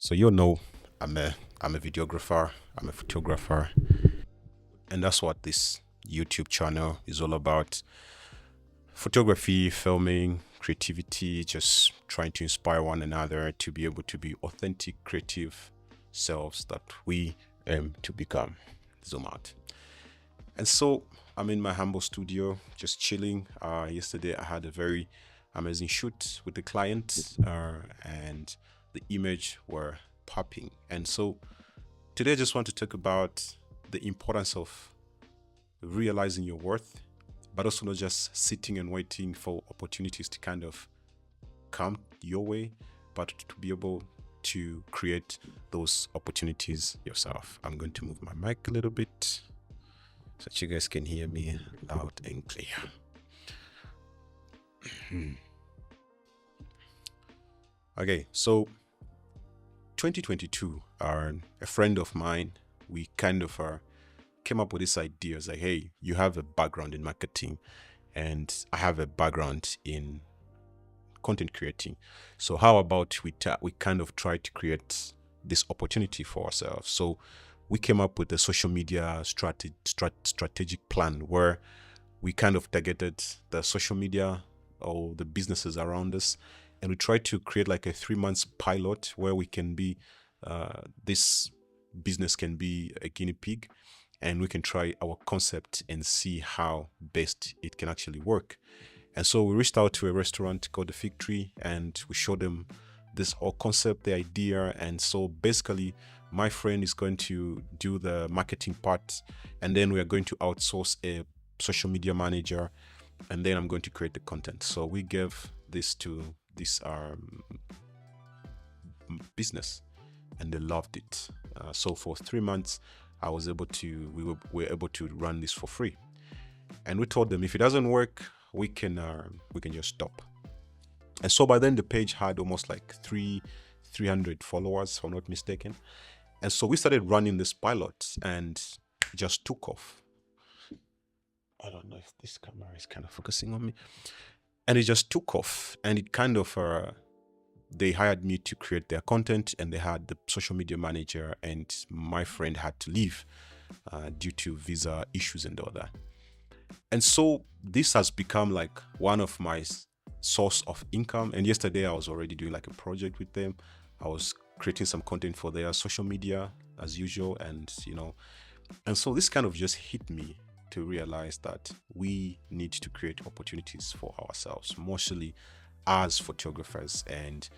So you know, I'm a videographer, I'm a photographer, and that's what this YouTube channel is all about. Photography, filming, creativity, just trying to inspire one another to be able to be authentic, creative selves that we aim to become. Zoom out. And so I'm in my humble studio, just chilling. Yesterday I had a very amazing shoot with the client, and the image were popping. And so today I just want to talk about the importance of realizing your worth, but also not just sitting and waiting for opportunities to kind of come your way, but to be able to create those opportunities yourself. I'm going to move my mic a little bit so that you guys can hear me loud and clear. Okay, so 2022, a friend of mine, we kind of came up with this idea. It's like, hey, you have a background in marketing, and I have a background in content creating. So how about we kind of try to create this opportunity for ourselves? So we came up with a social media strategic plan where we kind of targeted the social media or the businesses around us, and we tried to create like a 3 months pilot where we can be this business can be a guinea pig, and we can try our concept and see how best it can actually work. And so we reached out to a restaurant called the Fig Tree, and we showed them this whole concept, the idea. And so basically, my friend is going to do the marketing part, and then we are going to outsource a social media manager, and then I'm going to create the content. So we gave this to this business, and they loved it. So for 3 months, I was able to we were able to run this for free, and we told them if it doesn't work, we can just stop. And so by then the page had almost like 300 followers, if I'm not mistaken. And so we started running this pilot, and it just took off. I don't know if this camera is kind of focusing on me. And it just took off, and it kind of they hired me to create their content, and they had the social media manager, and my friend had to leave due to visa issues and all that. And so this has become like one of my source of income. And yesterday I was already doing like a project with them. I was creating some content for their social media as usual, and so this kind of just hit me to realize that we need to create opportunities for ourselves, mostly as photographers and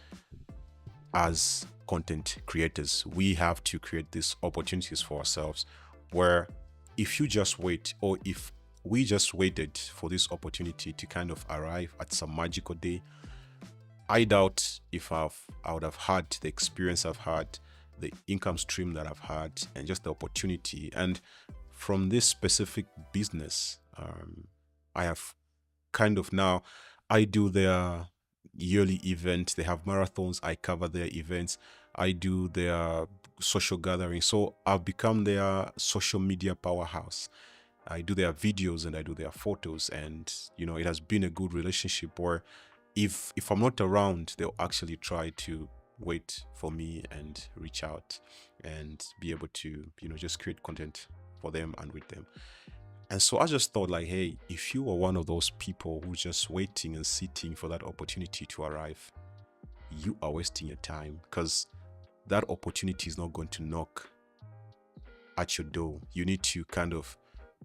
as content creators. We have to create these opportunities for ourselves, where if you just wait, or if we just waited for this opportunity to kind of arrive at some magical day, I doubt if I would have had the experience I've had, the income stream that I've had, and just the opportunity. And from this specific business, I have kind of now, I do their yearly event. They have marathons. I cover their events. I do their social gatherings. So I've become their social media powerhouse. I do their videos and I do their photos, and it has been a good relationship where if I'm not around, they'll actually try to wait for me and reach out and be able to just create content for them and with them. And so I just thought like, hey, if you are one of those people who's just waiting and sitting for that opportunity to arrive, you are wasting your time, because that opportunity is not going to knock at your door. You need to kind of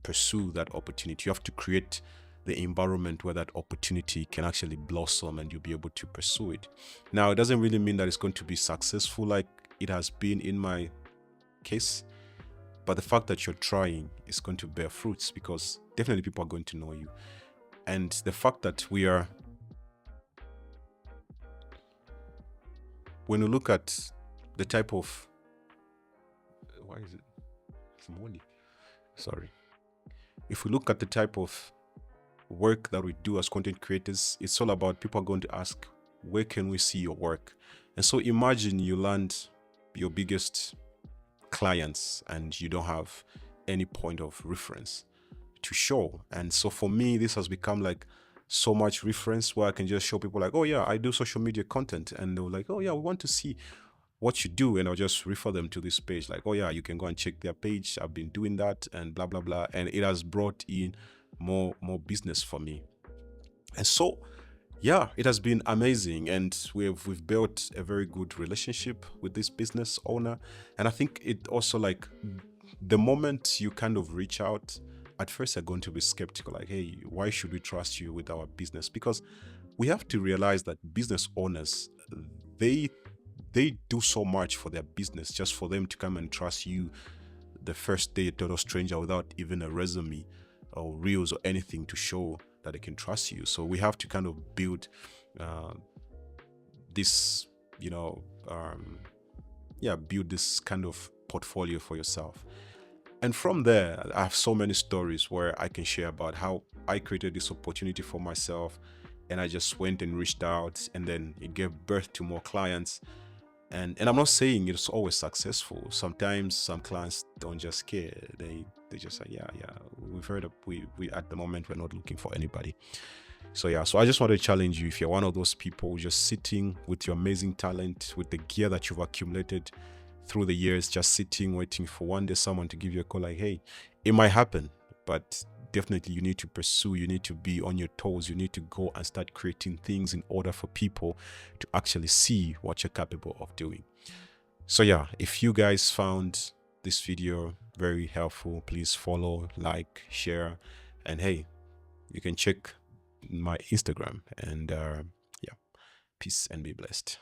pursue that opportunity. You have to create the environment where that opportunity can actually blossom and you'll be able to pursue it. Now, it doesn't really mean that it's going to be successful like it has been in my case, but the fact that you're trying is going to bear fruits, because definitely people are going to know you. And the fact that when you look at the type of, why is it? It's morning. Sorry. If we look at the type of work that we do as content creators, it's all about people are going to ask, where can we see your work? And so imagine you land your biggest clients and you don't have any point of reference to show. And so for me, this has become like so much reference where I can just show people like, oh yeah, I do social media content, and they're like, oh yeah, we want to see what you do, and I'll just refer them to this page, like, oh yeah, you can go and check their page, I've been doing that, and blah blah blah. And it has brought in more business for me. And so yeah, it has been amazing, and we've built a very good relationship with this business owner. And I think it also, like, the moment you kind of reach out, at first they're going to be skeptical, like, hey, why should we trust you with our business? Because we have to realize that business owners, they they do so much for their business, just for them to come and trust you the first day, a total stranger, without even a resume or reels or anything to show that they can trust you. So we have to kind of build uh, this, you know, build this kind of portfolio for yourself. And from there, I have so many stories where I can share about how I created this opportunity for myself, and I just went and reached out, and then it gave birth to more clients. And I'm not saying it's always successful. Sometimes some clients don't just care. They just say, yeah, we've heard of, we at the moment we're not looking for anybody. So yeah, so I just want to challenge you, if you're one of those people just sitting with your amazing talent, with the gear that you've accumulated through the years, just sitting waiting for one day someone to give you a call, like, hey, it might happen, but definitely you need to pursue, you need to be on your toes, you need to go and start creating things in order for people to actually see what you're capable of doing. So yeah, if you guys found this video very helpful, please follow, like, share, and hey, you can check my Instagram. And yeah, peace and be blessed.